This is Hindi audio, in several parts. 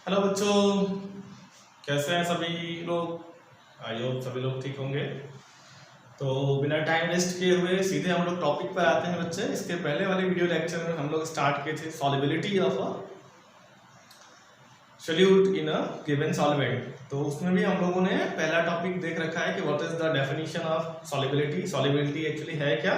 हेलो बच्चों, कैसे हैं सभी लोग। आई होप सभी लोग ठीक होंगे। तो बिना टाइम वेस्ट किए हुए सीधे हम लोग टॉपिक पर आते हैं बच्चे। इसके पहले वाले वीडियो लेक्चर में हम लोग स्टार्ट किए थे solubility of a solute in a given solvent. तो उसमें भी हम लोगों ने पहला टॉपिक देख रखा है कि what is the definition of solubility, solubility actually है क्या।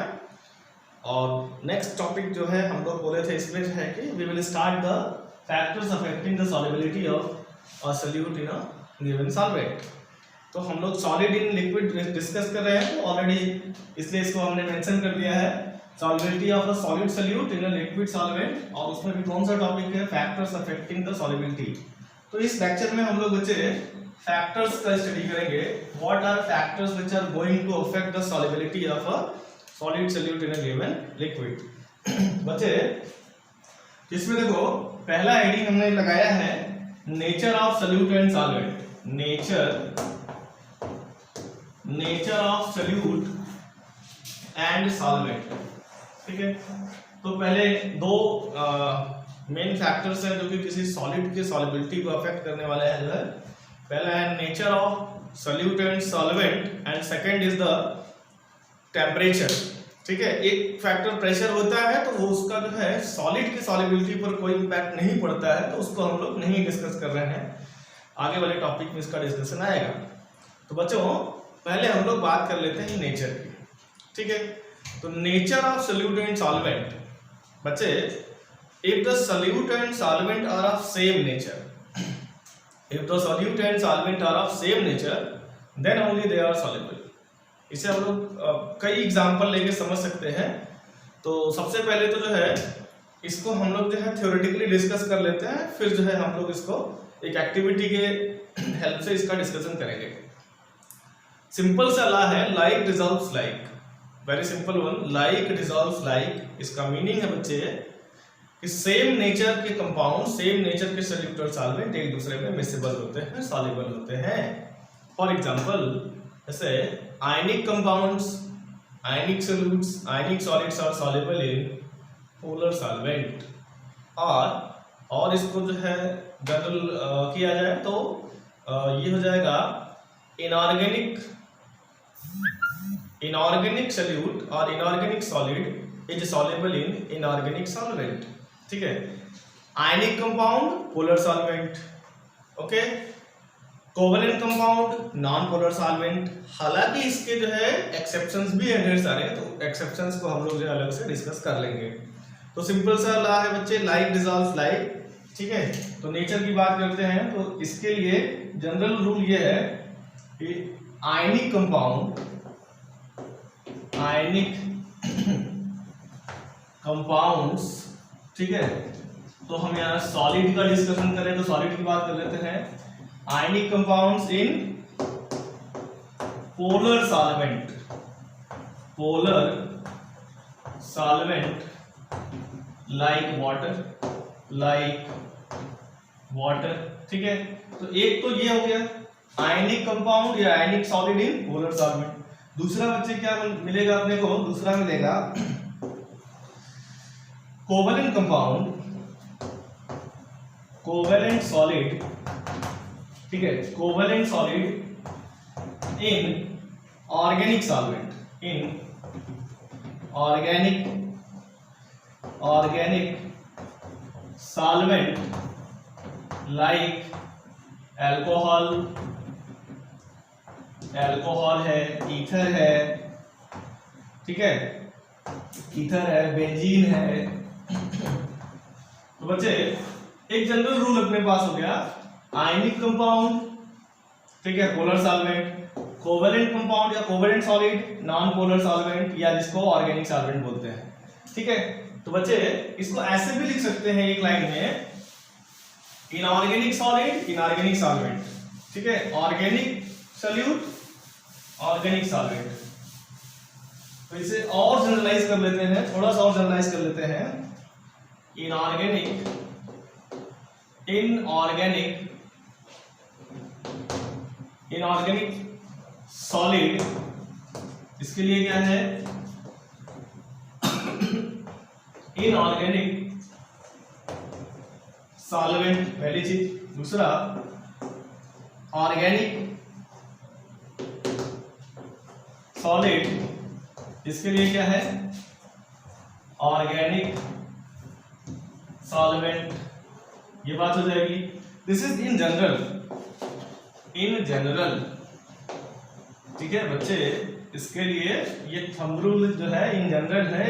और नेक्स्ट टॉपिक जो है हम लोग बोले थे इसमें है कि we will start the factors affecting the solubility of a solute in a given solvent. तो हम लोग सॉलिड इन लिक्विड डिस्कस कर रहे हैं तो ऑलरेडी, इसलिए इसको हमने मेंशन कर दिया है solubility of a solid solute in a liquid solvent. और उसमें भी कौन सा टॉपिक है, फैक्टर्स अफेक्टिंग द सॉल्युबिलिटी। तो इस लेक्चर में हम लोग बच्चे फैक्टर्स का स्टडी करेंगे। What are factors which are going to affect the solubility of a solid solute in a given liquid. बच्चे इसमें देखो पहला हेडिंग हमने लगाया है nature of solute and solvent. Nature of solute and solvent, ठीक है। तो पहले दो मेन फैक्टर्स हैं जो कि किसी सॉलिड की सॉल्युबिलिटी को अफेक्ट करने वाले हैं। जो है पहला है nature of solute and solvent and second is the temperature, ठीक है। एक फैक्टर प्रेशर होता है तो वो उसका जो है सॉलिड की सॉल्युबिलिटी पर कोई इंपैक्ट नहीं पड़ता है, तो उसको हम लोग नहीं डिस्कस कर रहे हैं। आगे वाले टॉपिक में इसका डिस्कशन आएगा। तो बच्चों पहले हम लोग बात कर लेते हैं नेचर की, ठीक है। तो nature of solute and solvent बच्चे, if the solute and solvent are of same nature, if the solute and solvent are of same nature then only they are soluble. इसे हम लोग कई एग्जांपल लेके समझ सकते हैं। तो सबसे पहले तो जो है इसको हम लोग जो है थ्योरेटिकली डिस्कस कर लेते हैं, फिर जो है हम लोग इसको एक एक्टिविटी के हेल्प से इसका डिस्कशन करेंगे। सिंपल सा लॉ है like dissolves like, very simple one, like dissolves like. इसका मीनिंग है बच्चे कि सेम नेचर के कंपाउंड, सेम नेचर के सोल्यूट और सॉल्वेंट एक दूसरे में मिक्सेबल होते हैं, सॉल्युबल होते हैं। फॉर एग्जांपल जैसे ionic compounds, ionic solutes, ionic solids are soluble in polar solvent. और इसको जो है जनरल किया जाए तो ये हो जाएगा इनऑर्गेनिक सोल्यूट और inorganic solid is soluble in inorganic solvent, ठीक है। Ionic compound polar solvent, okay. Covalent compound non polar solvent. हालांकि इसके जो है एक्सेप्शंस भी हैं ढेर सारे, तो एक्सेप्शंस को हम लोग जो अलग से डिस्कस कर लेंगे। तो सिंपल सा लॉ है बच्चे लाइक डिसॉल्व्स लाइक, ठीक है। तो नेचर की बात करते हैं तो इसके लिए जनरल रूल ये है कि आयनिक कंपाउंड्स, ठीक है। तो हम यहाँ सॉलिड का डिस्कशन करें तो सॉलिड की बात कर लेते हैं। Ionic compounds in polar solvent like water, ठीक है। तो एक तो ये हो गया आयनिक कंपाउंड या आयनिक सॉलिड इन पोलर सॉल्वेंट। दूसरा बच्चे क्या मिलेगा अपने को, दूसरा मिलेगा कोवलेंट कंपाउंड, कोवलेंट सॉलिड, ठीक है, covalent solid in organic solvent, in organic solvent like alcohol है, ईथर है, ठीक है, ईथर है, बेंजीन है। तो बच्चे एक जनरल रूल अपने पास हो गया, आयनिक कंपाउंड, ठीक है, पोलर सॉल्वेंट, कोवलेंट कंपाउंड या covalent solid non polar solvent, या जिसको ऑर्गेनिक सॉल्वेंट बोलते हैं, ठीक है। तो बच्चे इसको ऐसे भी लिख सकते हैं एक लाइन में, इनऑर्गेनिक सॉलिड इनऑर्गेनिक सॉल्वेंट, ठीक है, ऑर्गेनिक सोल्यूट ऑर्गेनिक सॉल्वेंट। तो इसे और जनरलाइज कर लेते हैं, थोड़ा सा और जनरलाइज कर लेते हैं। इनऑर्गेनिक सॉलिड, इसके लिए क्या है, इनऑर्गेनिक सॉल्वेंट, पहली चीज। दूसरा ऑर्गेनिक सॉलिड, इसके लिए क्या है ऑर्गेनिक सॉल्वेंट, ये बात हो जाएगी। दिस इज इन जनरल, ठीक है बच्चे, इसके लिए ये थंब रूल जो है इन जनरल है,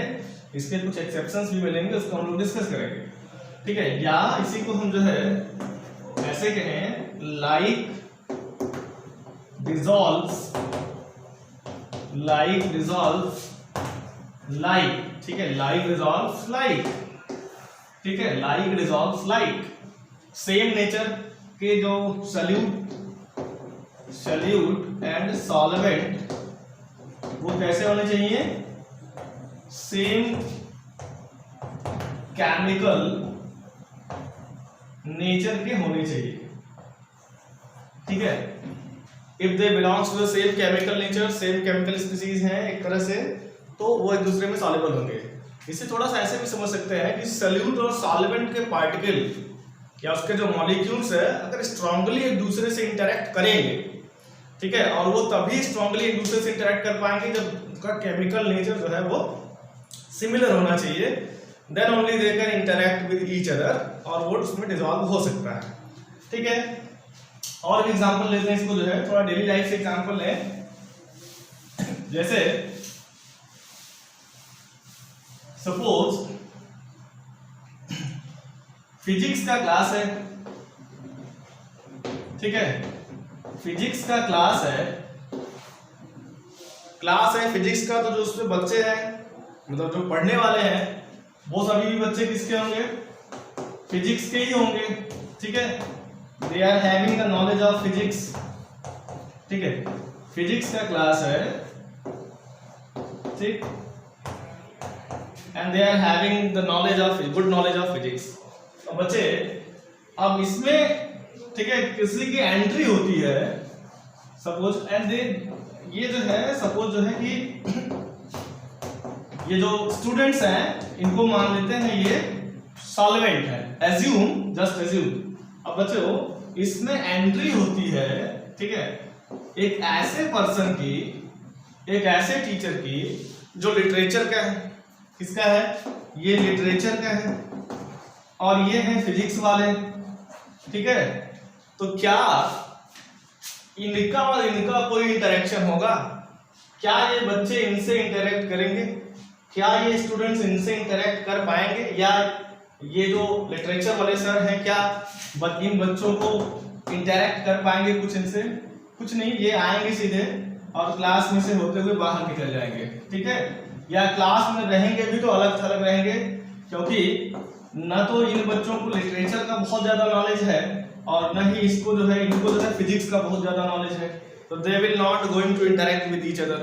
इसके कुछ एक्सेप्शंस भी मिलेंगे, उसको हम लोग डिस्कस करेंगे, ठीक है। या इसी को हम जो है ऐसे कहें लाइक डिसॉल्व्स लाइक, ठीक है, लाइक डिसॉल्व्स लाइक, ठीक है, like dissolves like. Same nature के जो सॉल्यूट एंड सॉल्वेंट वो कैसे होने चाहिए, सेम केमिकल नेचर के होने चाहिए, ठीक है। If they belongs to the same chemical nature, same chemical species हैं एक तरह से, तो वो एक दूसरे में सॉल्युबल होंगे। इसे थोड़ा सा ऐसे भी समझ सकते हैं कि सॉल्यूट और सॉल्वेंट के पार्टिकल या उसके जो मॉलिक्यूल्स है अगर स्ट्रांगली एक दूसरे से इंटरेक्ट करेंगे, ठीक है, और वो तभी स्ट्रांगली एक दूसरे से इंटरेक्ट कर पाएंगे जब उनका केमिकल नेचर जो है वो सिमिलर होना चाहिए, then only they can interact with each other, और वो उसमें डिसॉल्व हो सकता है, ठीक है। और भी एग्जांपल लेते हैं इसको, जो है थोड़ा डेली लाइफ से एग्जांपल लें। जैसे सपोज फिजिक्स का क्लास है, ठीक है, फिजिक्स का क्लास है फिजिक्स का, तो जो उसमें बच्चे हैं मतलब जो पढ़ने वाले हैं वो सभी भी बच्चे किसके होंगे, फिजिक्स के ही होंगे, ठीक है। They are having the knowledge of physics, ठीक है, फिजिक्स का क्लास है, ठीक, and they are having the knowledge of good knowledge of physics. तो बच्चे अब इसमें, ठीक है, किसी की एंट्री होती है सपोज, एंड दे ये जो है सपोज जो है कि ये जो स्टूडेंट्स हैं इनको मान लेते हैं ये सॉल्वेंट है, एज्यूम, जस्ट एज्यूम। अब बच्चों इसमें एंट्री होती है, ठीक है, एक ऐसे पर्सन की, एक ऐसे टीचर की जो लिटरेचर का है, किसका है, ये लिटरेचर का है, और ये है फिजिक्स वाले, ठीक है। तो क्या इनका और इनका कोई इंटरेक्शन होगा, क्या ये बच्चे इनसे इंटरेक्ट करेंगे, क्या ये स्टूडेंट्स इनसे इंटरेक्ट कर पाएंगे, या ये जो लिटरेचर वाले सर हैं क्या इन बच्चों को इंटरेक्ट कर पाएंगे कुछ इनसे, कुछ नहीं, ये आएंगे सीधे और क्लास में से होते हुए बाहर निकल जाएंगे, ठीक है। या क्लास में रहेंगे भी तो अलग थलग रहेंगे, क्योंकि न तो इन बच्चों को लिटरेचर का बहुत ज्यादा नॉलेज है और न ही इसको जो है इनको जो है फिजिक्स का बहुत ज्यादा नॉलेज है, तो they will not going to interact with each other,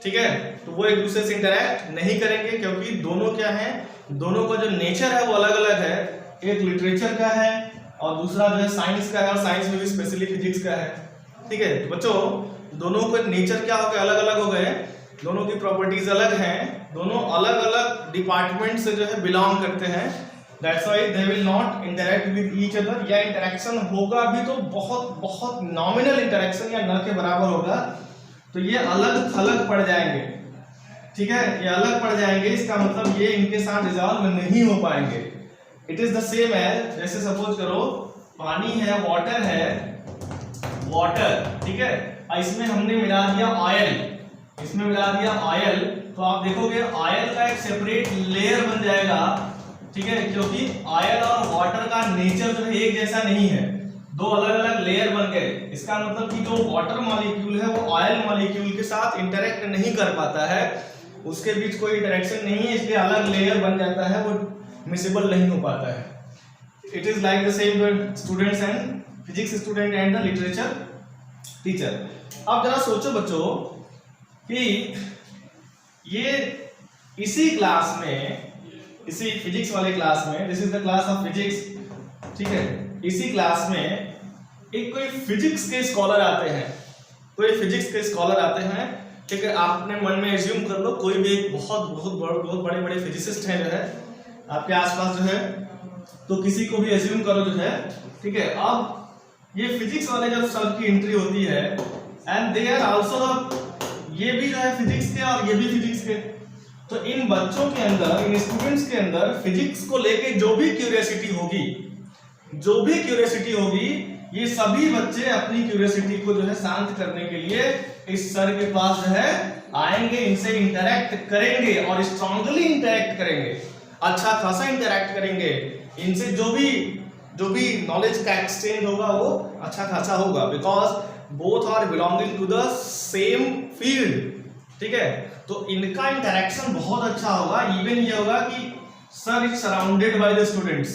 ठीक है। तो वो एक दूसरे से इंटरेक्ट नहीं करेंगे, क्योंकि दोनों क्या है, दोनों का जो नेचर है वो अलग अलग है, एक लिटरेचर का है और दूसरा जो है साइंस का है, और साइंस में भी स्पेशली फिजिक्स का है, ठीक है। तो बच्चों दोनों को नेचर क्या हो गया, अलग अलग हो गए, दोनों की प्रॉपर्टीज अलग हैं, दोनों अलग अलग डिपार्टमेंट से जो है बिलोंग करते हैं, that's why they will not interact with each other, या इंटरेक्शन होगा भी तो बहुत बहुत नॉमिनल इंटरेक्शन या न के बराबर होगा, तो ये अलग थलग पड़ जाएंगे, ठीक है, ये अलग पड़ जाएंगे, इसका मतलब ये इनके साथ डिसॉल्व नहीं हो पाएंगे। It is the same as, जैसे सपोज करो पानी है, वाटर है, वाटर, ठीक है, इसमें हमने मिला दिया ऑयल, इसमें मिला दिया ऑयल, तो आप देखोगे ऑयल का एक सेपरेट लेयर बन जाएगा, ठीक है, क्योंकि ऑयल और वाटर का नेचर जो है एक जैसा नहीं है, दो अलग अलग लेयर बन गए। इसका मतलब कि जो वाटर मॉलिक्यूल है वो ऑयल मॉलिक्यूल के साथ इंटरेक्ट नहीं कर पाता है, उसके बीच कोई इंटरेक्शन नहीं है, इसलिए अलग लेयर बन जाता है, वो मिसिबल नहीं हो पाता है। It is like the same students and physics student and the literature teacher. अब जरा सोचो बच्चों कि ये इसी क्लास में, इसी फिजिक्स वाले क्लास में, this is the class of physics, ठीक है, इसी क्लास में एक कोई फिजिक्स के स्कॉलर आते हैं, कोई फिजिक्स के स्कॉलर आते हैं, ठीक है, आपने मन में एज्यूम कर लो कोई भी एक बहुत बहुत बड़े बड़े फिजिसिस्ट हैं जो है आपके आसपास जो है, तो किसी को भी एज्यूम करो जो है, ठीक है। अब ये फिजिक्स वाले जब सर की एंट्री होती है एंड दे आर आल्सो, ये भी जो है फिजिक्स के और ये भी फिजिक्स के, तो इन बच्चों के अंदर, इन स्टूडेंट्स के अंदर फिजिक्स को लेके जो भी क्यूरियोसिटी होगी, ये सभी बच्चे अपनी क्यूरियोसिटी को जो है शांत करने के लिए इस सर के पास जो है आएंगे, इनसे इंटरेक्ट करेंगे और स्ट्रांगली इंटरेक्ट करेंगे, अच्छा खासा इंटरेक्ट करेंगे। इनसे जो भी नॉलेज का एक्सचेंज होगा वो अच्छा खासा होगा, because both are belonging to the same field, ठीक है। तो इनका इंटरेक्शन बहुत अच्छा होगा। इवन ये होगा कि sir is surrounded by the students,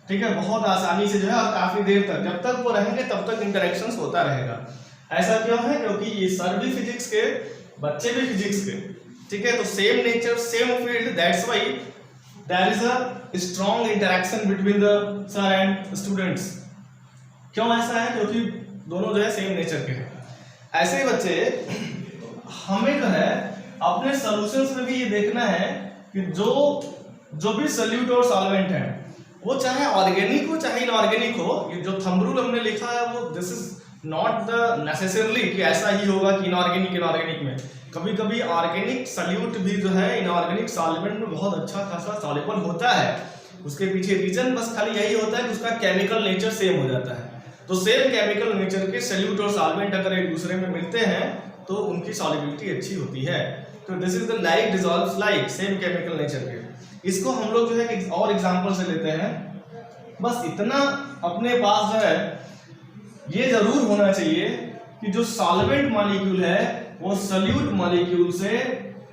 ठीक है, बहुत आसानी से जो है, और काफी देर तक, जब तक वो रहेंगे तब तक इंटरेक्शन होता रहेगा। ऐसा क्यों है? क्योंकि ये सर भी फिजिक्स के, बच्चे भी फिजिक्स के, ठीक है। तो same nature, same field, that's why there is a strong interaction between the sir and students. क्यों ऐसा है? क्योंकि दोनों जो है सेम नेचर के हैं। ऐसे बच्चे हमें जो है अपने सॉल्यूशंस में भी ये देखना है कि जो भी सॉल्यूट और सॉल्वेंट है, वो चाहे ऑर्गेनिक हो चाहे इनऑर्गेनिक हो, ये जो थंब रूल हमने लिखा है वो this is not the necessarily कि ऐसा ही होगा कि इनऑर्गेनिक में कभी कभी ऑर्गेनिक सॉल्यूट भी जो है इनऑर्गेनिक सॉल्वेंट में बहुत अच्छा खासा सॉल्युबल होता है। उसके पीछे रीजन बस खाली यही होता है कि उसका केमिकल नेचर सेम हो जाता है। तो सेम केमिकल नेचर के सॉल्यूट और सॉल्वेंट अगर एक दूसरे में मिलते हैं तो उनकी सॉल्युबिलिटी अच्छी होती है। तो this is the like dissolves like, same chemical nature के। इसको हम लोग जो है एक और एग्जांपल से लेते हैं। बस इतना अपने पास जो है ये जरूर होना चाहिए कि जो सॉल्वेंट मॉलिक्यूल है वो सॉल्यूट मॉलिक्यूल से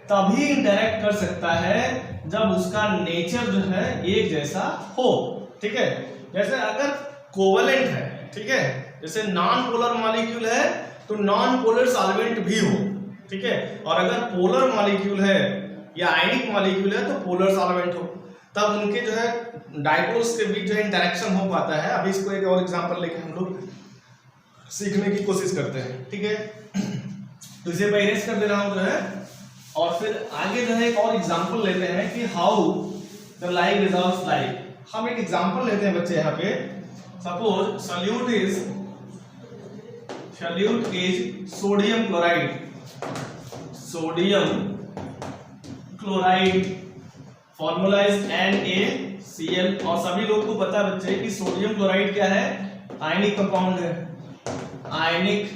तभी इंटरेक्ट कर सकता है जब उसका नेचर जो है एक जैसा हो, ठीक है। जैसे अगर कोवेलेंट है, ठीक है, जैसे नॉन पोलर मॉलिक्यूल है तो नॉन पोलर सॉल्वेंट भी हो, ठीक है। और अगर पोलर मॉलिक्यूल है या आयनिक मॉलिक्यूल है तो पोलर सॉल्वेंट हो, तब उनके जो है डाइपोल्स के बीच जो है इंटरेक्शन हो पाता है। अभी इसको एक और एग्जांपल लेके हम लोग सीखने की कोशिश करते हैं, ठीक है। तो इसे मैं इरेज कर दे रहा हूं जो है, और फिर आगे जो है एक और एग्जांपल लेते हैं कि how the like resolves like. हम एक एग्जांपल लेते हैं बच्चे यहाँ पे। Suppose solute is sodium chloride formula is NaCl। और सभी लोग को पता है बच्चे कि सोडियम क्लोराइड क्या है? आयनिक कंपाउंड है, आयनिक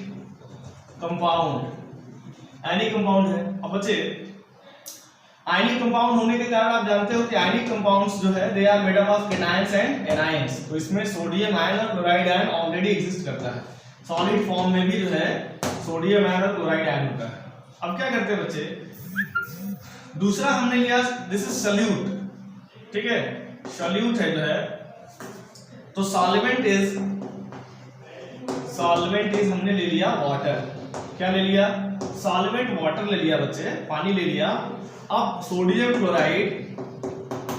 कंपाउंड है। अब बच्चे आयनिक कंपाउंड होने के कारण आप जानते हो कि आयनिक कंपाउंड्स जो है they are made up of cations and anions. तो इसमें सोडियम आयन और क्लोराइड आयन ऑलरेडी एग्जिस्ट करता है। सॉलिड फॉर्म में भी जो है सोडियम आयन और क्लोराइड आयन होता है। अब क्या करते हैं बच्चे, दूसरा हमने लिया, दिस इज सॉल्यूट, ठीक है, सॉल्यूट है जो है। तो सॉल्वेंट इज हमने ले लिया वाटर। क्या ले लिया? सॉल्वेंट वाटर ले लिया बच्चे, पानी ले लिया। अब सोडियम क्लोराइड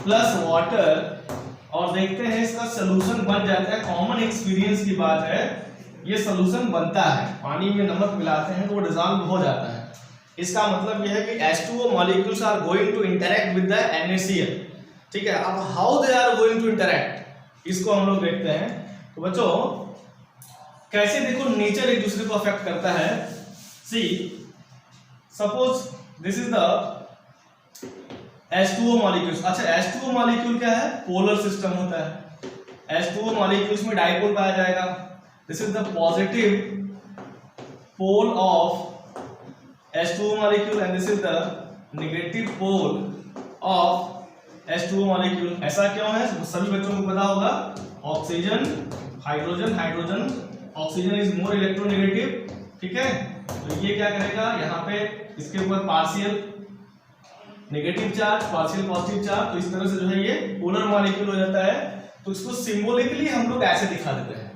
प्लस वाटर, और देखते हैं इसका सॉल्यूशन बन जाता है। कॉमन एक्सपीरियंस की बात है, ये सॉल्यूशन बनता है। पानी में नमक मिलाते हैं तो वो डिसॉल्व हो जाता है। इसका मतलब यह है कि H2O molecules are going to interact with the NaCl, ठीक है। अब how they are going to interact, इसको हम लोग देखते हैं। तो बच्चों कैसे देखो नेचर एक दूसरे को अफेक्ट करता है। See suppose this is the H2O molecules. अच्छा, H2O मॉलिक्यूल क्या है? पोलर सिस्टम होता है। H2O मॉलिक्यूल्स में डाइपोल पाया जाएगा। This is the positive pole of H2O molecule and this is the negative pole of H2O molecule। ऐसा क्यों है? सभी बच्चों को पता होगा, oxygen hydrogen, oxygen is more electronegative, ठीक है। तो ये क्या करेगा, यहाँ पे इसके ऊपर partial negative charge, partial positive charge, तो इस तरह से जो है ये पोलर मॉलिक्यूल हो जाता है। तो इसको सिंबॉलिकली हम लोग ऐसे दिखा देते हैं।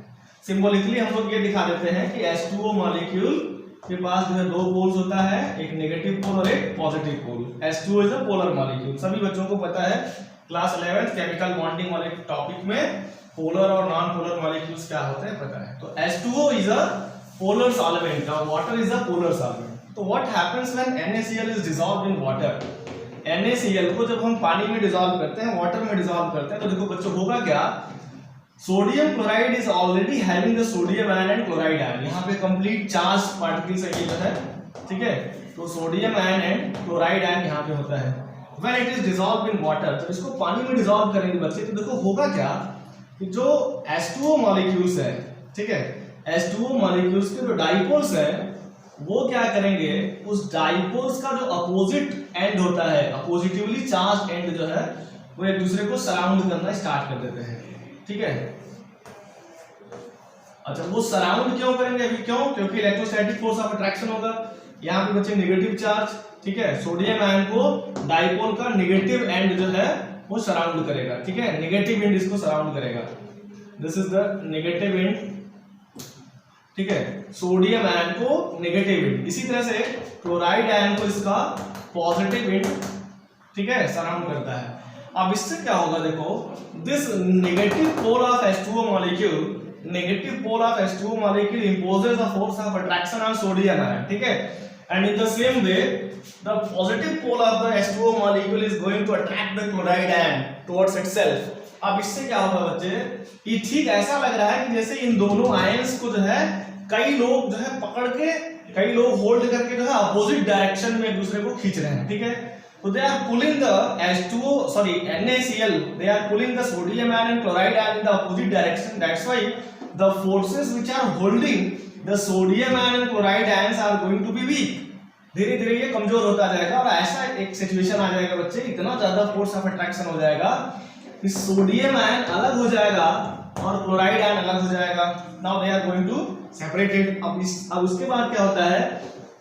सिंबॉलिकली हम लोग ये दिखा देते हैं कि H2O मॉलिक्यूल के पास जो है दो पोल्स होता है, एक नेगेटिव पोल और एक positive pole. H2O is a polar molecule. सभी बच्चों को पता है, क्लास 11 केमिकल बॉन्डिंग वाले टॉपिक में पोलर और नॉन पोलर मॉलिक्यूल्स क्या होते हैं पता है। तो H2O is a polar solvent और water is a polar solvent. तो what happens when NaCl is dissolved in water? NaCl को जब हम पानी में डिसॉल्व करते हैं, वाटर में डिसॉल्व करते हैं, तो देखो बच्चों होगा क्या, sodium chloride is already having the sodium ion and chloride ion, यहाँ पे कंप्लीट चार्ज पार्टिकल्स है ये जो है, ठीक है। तो sodium ion and chloride ion यहाँ पे होता है। When it is dissolve in water, जब इसको पानी में डिसॉल्व करेंगे बच्चे, तो देखो होगा क्या कि जो H2O मॉलिक्यूल्स है, ठीक है, H2O मॉलिक्यूल्स के जो डाइपोल्स है वो क्या करेंगे, उस डाइपोल्स का जो अपोजिट एंड होता है, अपोजिटिवली चार्ज एंड जो है वो एक दूसरे को सराउंड करना स्टार्ट कर देते हैं, ठीक है। अच्छा, वो सराउंड क्यों करेंगे अभी, क्यों, क्योंकि इलेक्ट्रोस्टैटिक फोर्स ऑफ अट्रैक्शन होगा। यहाँ पे बच्चे नेगेटिव चार्ज, ठीक है, सोडियम आयन को डाइपोल का नेगेटिव एंड जो है वो सराउंड करेगा, ठीक है, नेगेटिव एंड इसको सराउंड करेगा, this is the negative and, ठीक है, सोडियम आयन को नेगेटिव एंड, इसी तरह से क्लोराइड आयन को इसका पॉजिटिव एंड, ठीक है, सराउंड करता है। अब इससे क्या होगा, देखो this negative pole of H2O molecule, negative pole of H2O molecule imposes a force of attraction on sodium ion, ठीक है, and in the same way the positive pole of the H2O molecule is going to attract the chloride ion towards itself. अब इससे क्या होगा बच्चे, ये ठीक ऐसा लग रहा है कि जैसे इन दोनों आयंस को जो है कई लोग जो है पकड़ के, कई लोग होल्ड करके जो है अपोजिट डायरेक्शन में एक दूसरे को खींच रहे हैं, ठीक है। So they are pulling the NaCl, they are pulling the sodium ion and chloride ion in the opposite direction. That's why the forces which are holding the sodium ion and chloride ions are going to be weak. धीरे धीरे ये कमजोर होता जाएगा और ऐसा एक सिचुएशन आ जाएगा बच्चे, इतना ज्यादा फोर्स ऑफ अट्रैक्शन हो जाएगा कि सोडियम आयन अलग हो जाएगा और क्लोराइड आयन अलग हो जाएगा। Now they are going to separate it. अब उसके बाद क्या होता है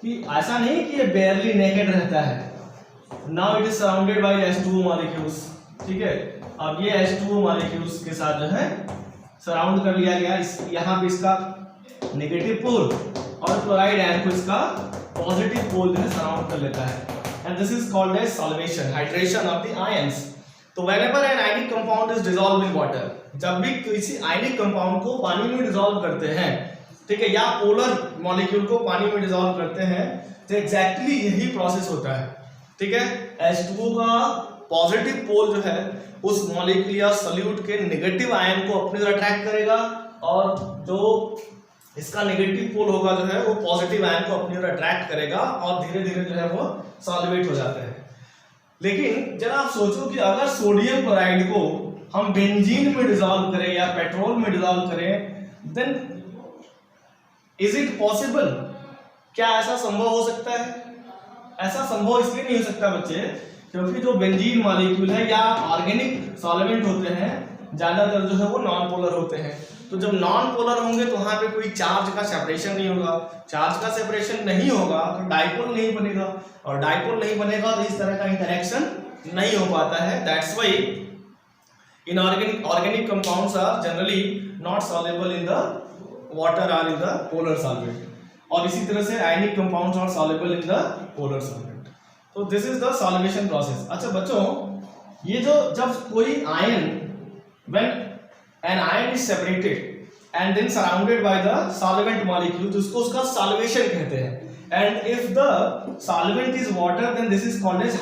कि ऐसा नहीं कि ये barely naked रहता है, Now it is surrounded by H2O molecules, ठीक है। अब ये H2O molecules के साथ जो है सराउंड कर लिया गया, इस यहाँ पे इसका नेगेटिव पोल और क्लोराइड आयन को इसका पॉजिटिव पोल जो है सराउंड कर लेता है, and this is called as solvation, hydration of the ions. तो whenever an ionic compound is dissolved in water, जब भी किसी आयनिक कंपाउंड को पानी में डिसॉल्व करते हैं, ठीक है, या पोलर मॉलिक्यूल को पानी में डिसॉल्व करते हैं, तो एग्जैक्टली यही प्रोसेस होता है, ठीक है। H2O का पॉजिटिव पोल जो है उस मॉलिक्यूल या सॉल्यूट के नेगेटिव आयन को अपनी तरफ अट्रैक्ट करेगा, और जो इसका नेगेटिव पोल होगा जो है वो पॉजिटिव आयन को अपनी तरफ अट्रैक्ट करेगा और धीरे धीरे जो है वो सॉल्वेट हो जाते हैं। लेकिन जरा आप सोचो कि अगर सोडियम क्लोराइड को हम बेंजीन में डिसॉल्व करें या पेट्रोल में डिसॉल्व करें, देन इज इट पॉसिबल, क्या ऐसा संभव हो सकता है? ऐसा संभव इसलिए नहीं हो सकता बच्चे, क्योंकि जो बेंजीन मॉलिक्यूल है या ऑर्गेनिक सॉल्वेंट होते हैं ज्यादातर जो है वो नॉन पोलर होते हैं। तो जब नॉन पोलर होंगे तो वहां पे कोई चार्ज का सेपरेशन नहीं होगा, चार्ज का सेपरेशन नहीं होगा तो डाइपोल नहीं बनेगा, और डाइपोल नहीं बनेगा तो इस तरह का इंटरेक्शन नहीं हो पाता है। That's why inorganic compounds are generally not soluble in the water और इन द पोलर सॉल्वेंट, और इसी तरह से ionic compounds are soluble in the polar solvent. तो this is the solvation process. अच्छा बच्चों, ये जो जब कोई ion, when an ion is separated and then surrounded by the solvent molecule, तो उसको उसका सॉल्वेशन कहते हैं। And if the solvent is water then this is called as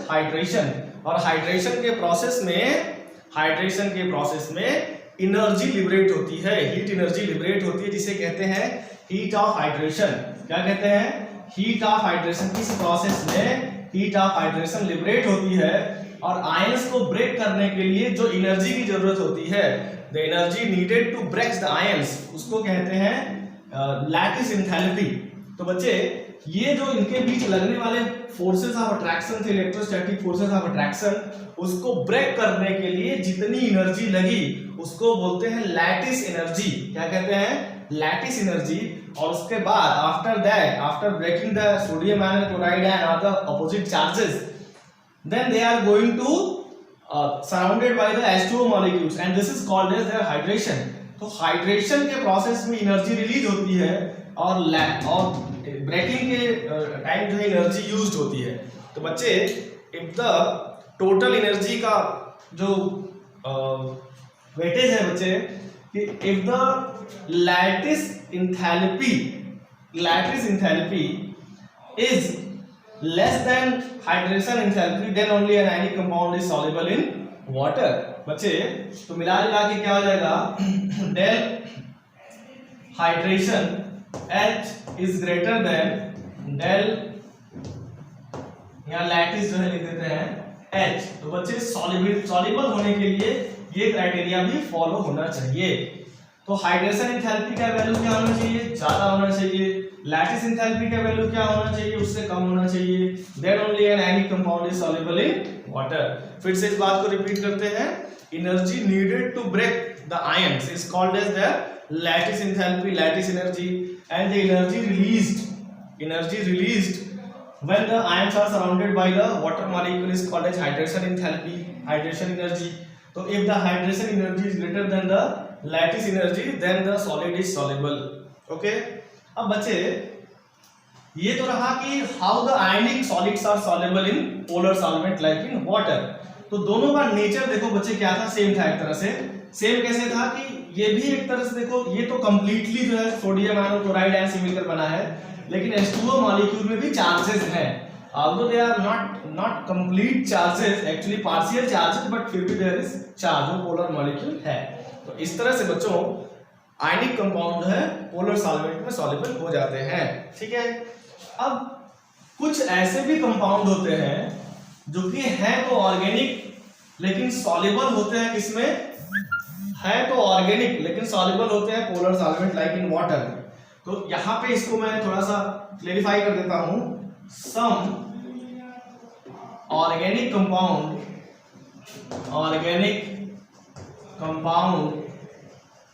hydration, और हाइड्रेशन के प्रोसेस में एनर्जी लिबरेट होती है, हीट एनर्जी लिबरेट होती है, जिसे कहते हैं हीट ऑफ हाइड्रेशन। क्या कहते हैं? Heat of hydration. इस प्रोसेस में हीट ऑफ हाइड्रेशन लिबरेट होती है, और आयंस को ब्रेक करने के लिए जो एनर्जी की जरूरत होती है, the energy needed to break the ions, उसको कहते हैं लैटिस एंथैल्पी। तो बच्चे, ये जो इनके बीच लगने वाले फोर्सेस ऑफ अट्रैक्शन थे, इलेक्ट्रोस्टैटिक फोर्सेस ऑफ अट्रैक्शन, उसको ब्रेक करने के लिए जितनी एनर्जी लगी उसको बोलते हैं लैटिस एनर्जी। क्या कहते हैं? Lattice energy. और उसके बाद after breaking the sodium ion, chloride ion और the opposite charges, then they are going to surrounded by the H2O molecules and this is called as their hydration। तो हाइड्रेशन के प्रोसेस में एनर्जी रिलीज होती है, और ब्रेकिंग के टाइम जो है एनर्जी यूज्ड होती है। तो बच्चे, इफ द टोटल एनर्जी का जो वेटेज है बच्चे, कि if the lattice enthalpy is less than hydration enthalpy then only an ionic compound is soluble in water. बच्चे तो मिला जुला के क्या हो जाएगा, del hydration H is greater than del, यहाँ लैटिस जो है लिख देते हैं H। तो बच्चे सॉल्युबल होने के लिए ये क्राइटेरिया भी फॉलो होना चाहिए। तो हाइड्रेशन एंथैल्पी का वैल्यू क्या होना चाहिए, ज्यादा होना चाहिए। लैटिस एंथैल्पी का वैल्यू क्या होना चाहिए, उससे कम होना चाहिए। Then only an ionic compound is soluble in water. फिर से इस बात को रिपीट करते हैं, energy needed to break the ions is called as the lattice enthalpy, lattice energy, and the energy released when the ions are surrounded by the water molecule is called as hydration enthalpy, hydration energy. So if the hydration energy is greater than the lattice energy then the solid is soluble. Okay, अब बच्चे ये तो रहा कि how the ionic solids are soluble in polar solvent like in water। तो दोनों का नेचर देखो बच्चे क्या था, सेम था। एक तरह से सेम कैसे था कि ये भी एक तरह से देखो, ये तो कंप्लीटली जो है सोडियम आयन क्लोराइड आयन से मिलकर बना है, लेकिन H2O मॉलिक्यूल में भी चार्जेस हैं, although they are not complete charges, actually partial charges, but फिर भी there is charge, वो पोलर मॉलिक्यूल है। तो इस तरह से बच्चों आयनिक कंपाउंड है पोलर सॉल्वेंट में सॉल्युबल हो जाते हैं। ठीक है, अब कुछ ऐसे भी कंपाउंड होते हैं जो कि हैं तो ऑर्गेनिक लेकिन सॉल्युबल होते हैं, किसमें है तो ऑर्गेनिक लेकिन सॉल्युबल होते हैं polar solvent like in water. तो यहां पे इसको मैं थोड़ा सा क्लेरिफाई कर देता हूं, सम ऑर्गेनिक कंपाउंड,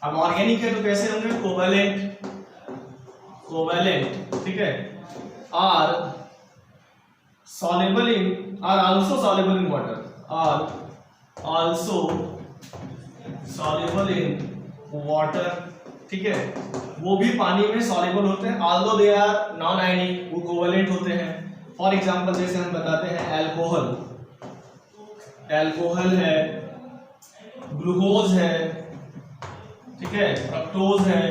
अब ऑर्गेनिक है तो कैसे होंगे, कोवेलेंट, ठीक है, are soluble in, are also soluble in water, are also soluble in water. ठीक है, वो भी पानी में सॉल्युबल होते हैं, although they are non ionic, वो कोवेलेंट होते हैं। फॉर एग्जांपल जैसे हम बताते हैं अल्कोहल है, ग्लूकोज है, ठीक है, फ्रक्टोज है,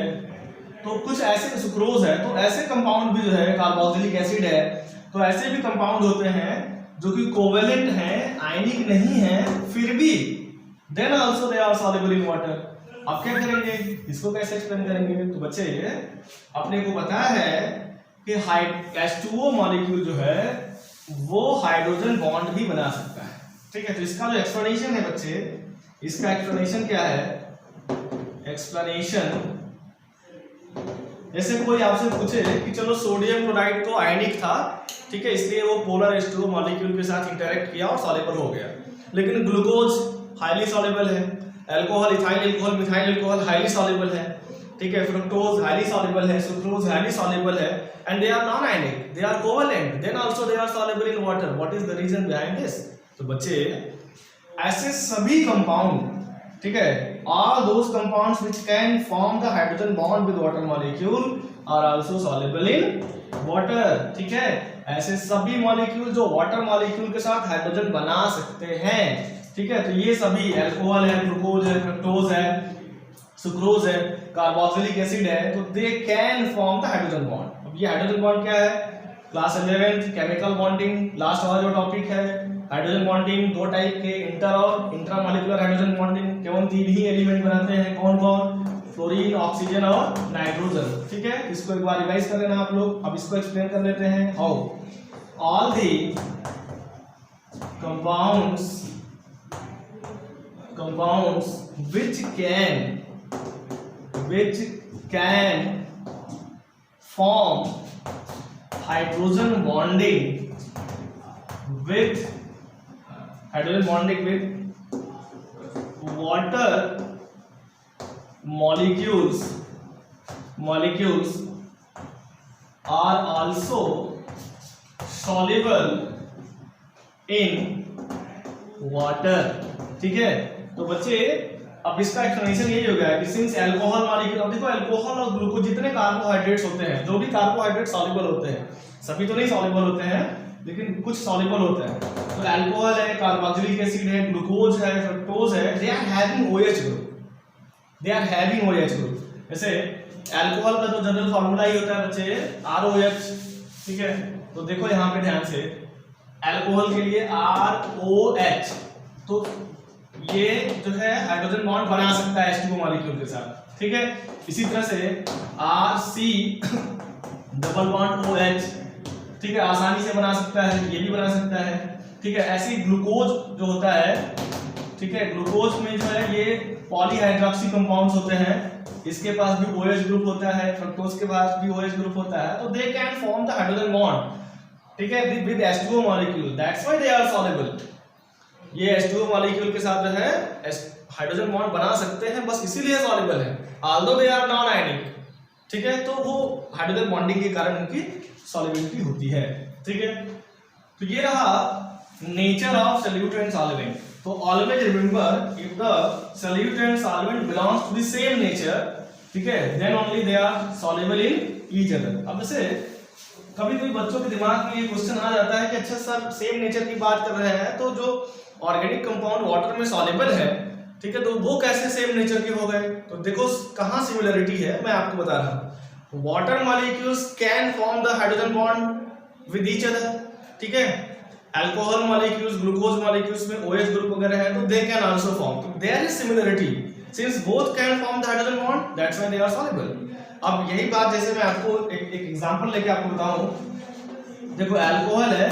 तो कुछ ऐसे, सुक्रोज है, तो ऐसे कंपाउंड भी जो है, कार्बोक्सिलिक एसिड है, तो ऐसे भी कंपाउंड होते हैं जो कि कोवेलेंट हैं, आयनिक नहीं है, फिर भी then also they are soluble in water. अब क्या करेंगे, इसको कैसे एक्सप्लेन करेंगे, तो बच्चे अपने को पता है कि H2O मॉलिक्यूल जो है वो हाइड्रोजन बॉन्ड भी बना सकता है। ठीक है, तो इसका जो एक्सप्लेनेशन है बच्चे, इसका एक्सप्लेनेशन क्या है, एक्सप्लेनेशन जैसे कोई आपसे पूछे कि चलो सोडियम क्लोराइड तो आयनिक था, ठीक है, इसलिए वो पोलर H2O मॉलिक्यूल के साथ इंटरेक्ट किया और सॉल्युबल हो गया, लेकिन ग्लूकोज हाईली सॉल्युबल है, alcohol, ethyl alcohol, methyl alcohol highly soluble है, ठीक है, फ्रक्टोज हाईली सॉल्युबल है, सुक्रोज हाईली सॉल्युबल है, and they are non ionic, they are covalent, then also they are soluble in water. What is the reason behind this? तो बच्चे ऐसे सभी कंपाउंड, ठीक है, all those compounds which can form the hydrogen bond with water molecule are also soluble in water। ठीक है, ऐसे सभी मॉलिक्यूल जो वाटर मॉलिक्यूल के साथ हाइड्रोजन बना सकते हैं, ठीक है, तो ये सभी अल्कोहल है, ग्लूकोज है, फ्रक्टोज है, सुक्रोज है, कार्बोक्सिलिक एसिड है, तो they can form the hydrogen bond. अब ये हाइड्रोजन बॉन्ड क्या है, क्लास 11 केमिकल बॉन्डिंग, लास्ट वाला जो टॉपिक है हाइड्रोजन बॉन्डिंग, दो टाइप के, इंटर और इंट्रामॉलिक्यूलर हाइड्रोजन बॉन्डिंग, केवल 3 ही एलिमेंट बनाते हैं, कौन कौन, फ्लोरीन, ऑक्सीजन और नाइट्रोजन। ठीक है, इसको एक बार रिवाइज कर लेना आप लोग। अब इसको एक्सप्लेन कर लेते हैं, how all the compounds which can form hydrogen bonding with water molecules are also soluble in water। ठीक है, तो बच्चे अब इसका एक्सप्लेनेशन यही हो गया कि सिंस अल्कोहल मॉलिक्यूल, अब देखो अल्कोहल और ग्लूकोज जितने कार्बोहाइड्रेट्स होते हैं, जो भी कार्बोहाइड्रेट सॉल्युबल होते हैं, सभी तो नहीं सॉल्युबल होते हैं लेकिन कुछ सॉल्युबल होते हैं, तो अल्कोहल है, कार्बोक्सिलिक एसिड है, ग्लूकोज है, फ्रक्टोज है, they are having OH group. जैसे अल्कोहल का जो जनरल फार्मूला ही होता है बच्चे ROH, ठीक है, तो देखो यहाँ पे ध्यान से, अल्कोहल के लिए ROH, तो ये जो है हाइड्रोजन बॉन्ड बना सकता है H2O मॉलिक्यूल के साथ, ठीक है। इसी तरह से RC डबल बॉन्ड OH, ठीक है, आसानी से बना सकता है, ये भी बना सकता है, ठीक है। ऐसे ही ग्लूकोज जो होता है, ठीक है, ग्लूकोज में जो है ये पॉलीहाइड्रोक्सी कंपाउंड्स होते हैं, इसके पास भी OH ग्रुप होता है, फ्रक्टोज के पास भी OH ग्रुप होता है, तो they can form the hydrogen bond, ठीक है, with H2O molecule, that's why they are soluble. ये H2O मॉलिक्यूल के साथ जो है हाइड्रोजन बॉन्ड बना सकते हैं, बस इसीलिए सॉल्युबल है, although they are non ionic, ठीक है, तो वो हाइड्रोजन बॉन्डिंग के कारण उनकी सॉल्युबिलिटी होती है, ठीक है। तो ये रहा nature of solute and solvent. तो always remember, if the solute and solvent belongs to the same nature, ठीक है, then only they are soluble in each other. अब जैसे कभी कभी बच्चों के दिमाग में ये क्वेश्चन आ जाता है कि अच्छा सर सेम नेचर की बात कर रहे हैं, तो जो ऑर्गेनिक कंपाउंड वाटर में सॉल्युबल है, ठीक है, तो वो कैसे सेम नेचर के हो गए? तो देखो कहाँ सिमिलरिटी है, मैं आपको बता रहा हूँ। Water molecules can form the hydrogen bond with each other, ठीक है। अल्कोहल मॉलिक्यूल्स, ग्लूकोज मॉलिक्यूल्स में OH ग्रुप वगैरह है, तो दे कैन आल्सो फॉर्म, तो there is similarity since both can form the hydrogen bond, that's why they are soluble. अब यही बात जैसे मैं आपको एक एग्जांपल लेके आपको बताऊं, देखो अल्कोहल है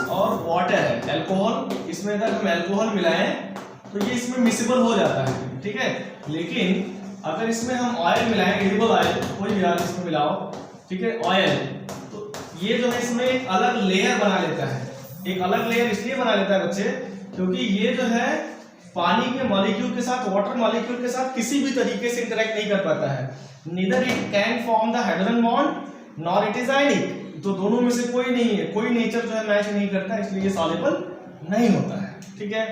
और वाटर है, अल्कोहल, इसमें अगर हम अल्कोहल मिलाएं तो ये इसमें मिसिबल हो जाता है, ठीक है, लेकिन अगर इसमें हम ऑयल मिलाएं, एडिबल ऑयल, कोई भी ऑयल इसमें मिलाओ, ठीक है, ऑयल, तो ये जो है इसमें एक अलग लेयर बना लेता है। एक अलग लेयर इसलिए बना लेता है बच्चे, क्योंकि ये जो है पानी के मॉलिक्यूल के साथ, वाटर मॉलिक्यूल के साथ किसी भी तरीके से इंटरेक्ट नहीं कर पाता है, neither it can form the hydrogen bond nor it is आयनिक, तो दोनों में से कोई नहीं है, कोई नेचर जो है मैच नहीं करता, इसलिए ये सॉल्युबल नहीं होता है, ठीक है।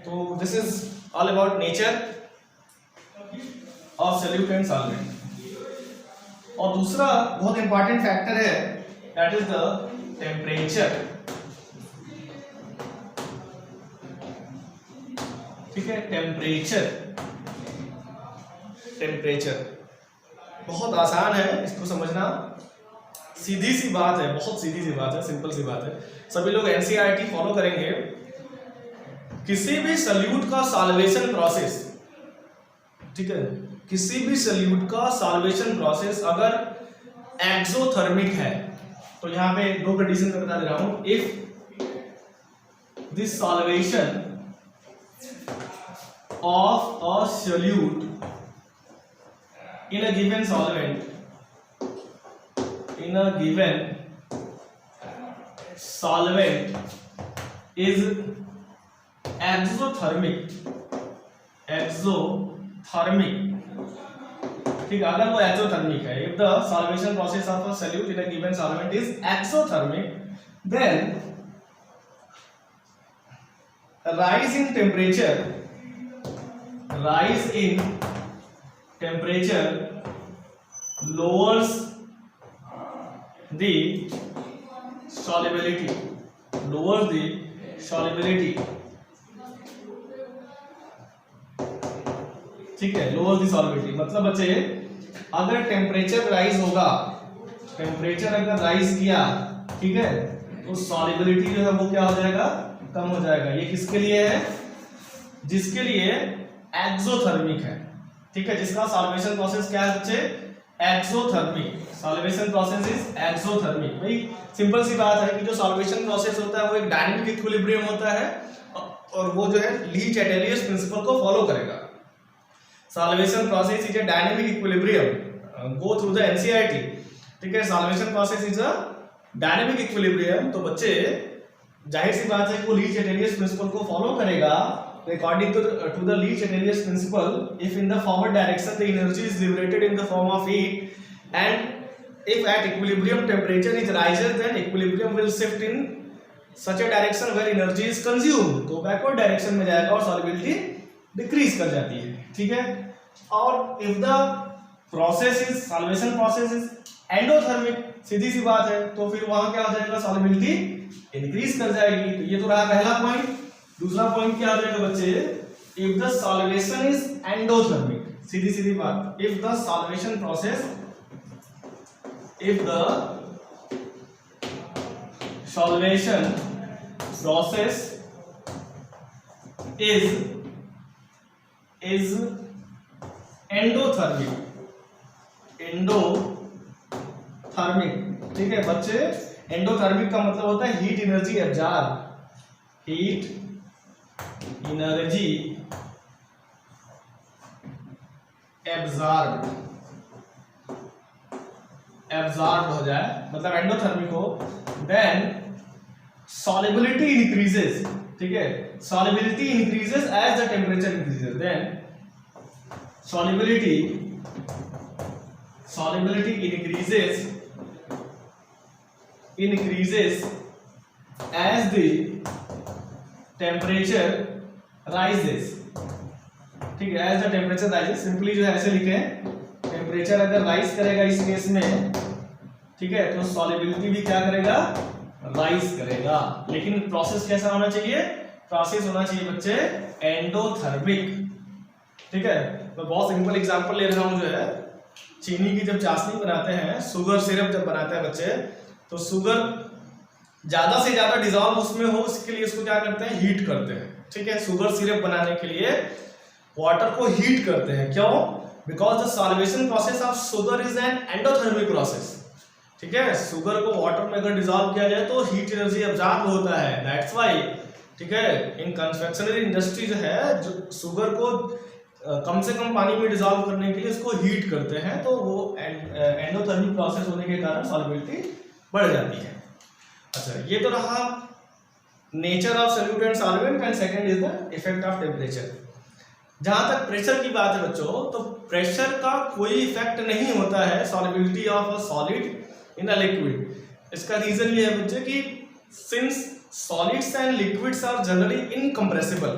तो this is all about nature of solute and solvent. और दूसरा बहुत इंपॉर्टेंट फैक्टर है, दैट इज द टेम्परेचर, ठीक है, टेम्परेचर। टेम्परेचर बहुत आसान है इसको समझना, सीधी सी बात है, बहुत सीधी सी बात है, सिंपल सी बात है, सभी लोग NCERT फॉलो करेंगे। किसी भी सॉल्यूट का सॉल्वेशन प्रोसेस, ठीक है, किसी भी सॉल्यूट का सॉल्वेशन प्रोसेस अगर एक्सोथर्मिक है, तो यहां पे दो कंडीशन बता दे रहा हूं, if this solvation of a solute in a given solvent, in a given solvent is exothermic, ठीक है, अगर वो एक्सोथर्मिक है, if the solvation process of a solute in a given solvent is exothermic, then rise in temperature lowers the solubility, ठीक है, लोअर दी सॉल्युबिलिटी, मतलब बच्चे अगर टेम्परेचर राइज होगा, टेम्परेचर अगर राइज किया, ठीक है, तो सॉल्युबिलिटी जो है वो क्या हो जाएगा, कम हो जाएगा। ये किसके लिए है? जिसके लिए एक्सोथर्मिक है, ठीक है, जिसका सॉल्वेशन प्रोसेस क्या है बच्चे, exothermic, solvation process is exothermic. भाई सिंपल सी बात है कि जो सॉल्वेशन प्रोसेस होता है वो एक डायनेमिक इक्विलिब्रियम होता है, और वो जो है लीच-एटेलियस प्रिंसिपल को फॉलो करेगा। Solvation process is a dynamic equilibrium, go through the NCERT, ठीक है, solvation process is a dynamic equilibrium. तो बच्चे जाहिर सी बात है कि वो लीच-एटेलियस प्रिंसिपल को फॉलो करेगा। According to the Leach-Atelius principle, if in the forward direction the energy is liberated in the form of heat, and if at equilibrium temperature is rises, then equilibrium will shift in such a direction where energy is consumed, तो backward direction में जाएगा और solubility decrease कर जाती है, ठीक है। और if the process is solvation process is endothermic, सीधी सी बात है, तो फिर वहां क्या हो जाएगा, solubility increase कर जाएगी। तो ये तो रहा पहला पॉइंट। दूसरा पॉइंट क्या हो जाएगा बच्चे, if the solvation is endothermic, सीधी सीधी बात, if the solvation process, if the solvation process is endothermic, ठीक है बच्चे। एंडोथर्मिक का मतलब होता है heat energy absorb, heat energy absorb हो जाए, मतलब एंडोथर्मिक हो। देन solubility increases, ठीक है, solubility increases as the temperature increases, then solubility increases as the temperature rises, ठीक है, as the temperature rises, simply जो है ऐसे लिखे, टेम्परेचर अगर राइज करेगा इस केस में, ठीक है, तो सॉल्युबिलिटी भी क्या करेगा, राइज करेगा। लेकिन प्रोसेस कैसा होना चाहिए, प्रोसेस होना चाहिए बच्चे एंडोथर्मिक, ठीक है। मैं बहुत सिंपल एग्जांपल ले रहा हूं, जो है चीनी की जब चाशनी बनाते हैं, शुगर सिरप जब बनाते हैं बच्चे, तो शुगर ज्यादा से ज्यादा डिजॉल्व उसमें हो, उसके लिए उसको क्या करते हैं, हीट करते हैं, ठीक है। शुगर सिरप बनाने के लिए वाटर को हीट करते हैं, क्यों, because the solvation process of sugar is an endothermic process, ठीक है। शुगर को वाटर में अगर डिसॉल्व किया जाए तो हीट एनर्जी एब्जॉर्ब होता है, दैट्स व्हाई, ठीक है। इन कन्फेक्शनरी इंडस्ट्री जो है, जो शुगर को कम से कम पानी में डिसॉल्व करने के लिए इसको हीट करते हैं, तो वो एंडोथर्मिक प्रोसेस होने के कारण सॉल्युबिलिटी बढ़ जाती है। अच्छा, ये तो रहा nature of solute and solvent, and second is the effect of temperature. जहां तक प्रेशर की बात है बच्चों, तो प्रेशर का कोई इफेक्ट नहीं होता है solubility of a solid in a liquid. इसका रीजन ये है बच्चे कि since solids and liquids are generally incompressible,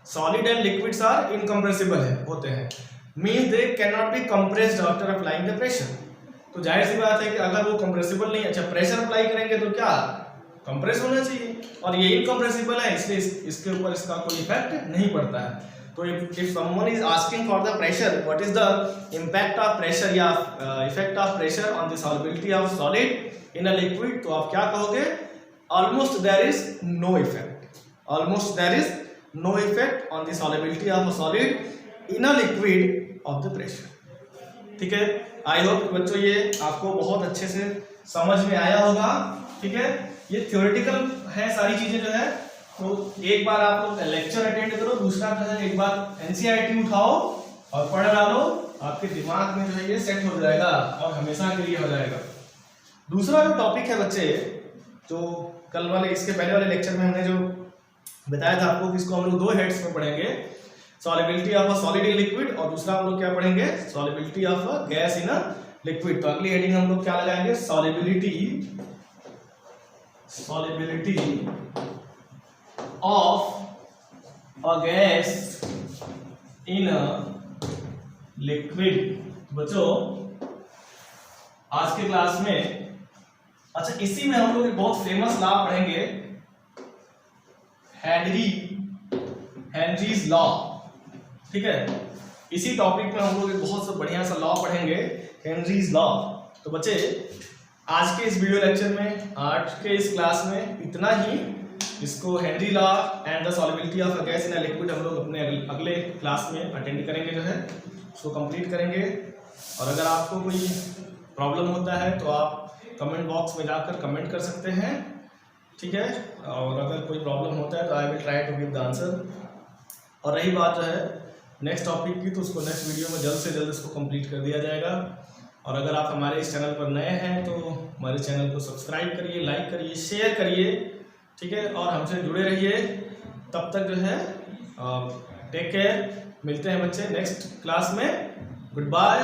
solid and liquids are incompressible होते हैं, means they can not be compressed after applying the pressure. तो जाहिर सी बात है कि अगर वो कंप्रेसिबल नहीं, अच्छा प्रेशर अप्लाई करेंगे तो क्या कंप्रेस होना चाहिए, और ये इनकम्प्रेसिबल है, इसलिए इसके ऊपर इसका कोई इफेक्ट नहीं पड़ता है। तो if someone is asking for the pressure, what is the impact of pressure या effect of pressure on the solubility of solid in a liquid, तो आप क्या कहोगे, almost there is no effect, almost there is no effect on the solubility of a solid in a liquid of the pressure, ठीक है। आई होप बच्चों ये आपको बहुत अच्छे से समझ में आया होगा, ठीक है। ये थ्योरेटिकल है सारी चीजें जो है, तो एक बार आप लोग लेक्चर अटेंड करो, दूसरा जो है एक बार एनसीईआरटी उठाओ और पढ़ डालो, आपके दिमाग में जो है ये सेट हो जाएगा और हमेशा के लिए हो जाएगा। दूसरा जो टॉपिक है बच्चे, जो कल वाले इसके पहले वाले लेक्चर में हमने जो बताया था आपको कि इसको हम लोग दो हेड्स में पढ़ेंगे, solubility of a solid in liquid, और दूसरा हम लोग क्या पढ़ेंगे, solubility of a gas in a liquid. तो अगली हेडिंग हम लोग क्या लगाएंगे, solubility of a gas in a liquid. बच्चों आज के क्लास में, अच्छा इसी में हम लोग एक बहुत फेमस लॉ पढ़ेंगे, हेनरीज लॉ, ठीक है। इसी टॉपिक में हम लोग एक बहुत सा बढ़िया सा लॉ पढ़ेंगे, हेनरीज लॉ। तो बच्चे आज के इस वीडियो लेक्चर में, आज के इस क्लास में इतना ही। इसको Henry law and the solubility of a gas in a liquid हम लोग अपने अगले क्लास में अटेंड करेंगे, जो है उसको कंप्लीट करेंगे। और अगर आपको कोई प्रॉब्लम होता है तो आप कमेंट बॉक्स में जाकर कमेंट कर सकते हैं, ठीक है। और अगर कोई प्रॉब्लम होता है तो I will try to give the answer. और रही बात जो है नेक्स्ट टॉपिक की, तो उसको नेक्स्ट वीडियो में जल्द से जल्द इसको कंप्लीट कर दिया जाएगा। और अगर आप हमारे इस चैनल पर नए हैं तो हमारे चैनल को सब्सक्राइब करिए, लाइक करिए, शेयर करिए, ठीक है। और हमसे जुड़े रहिए। तब तक जो है टेक केयर, मिलते हैं बच्चे नेक्स्ट क्लास में। Good bye.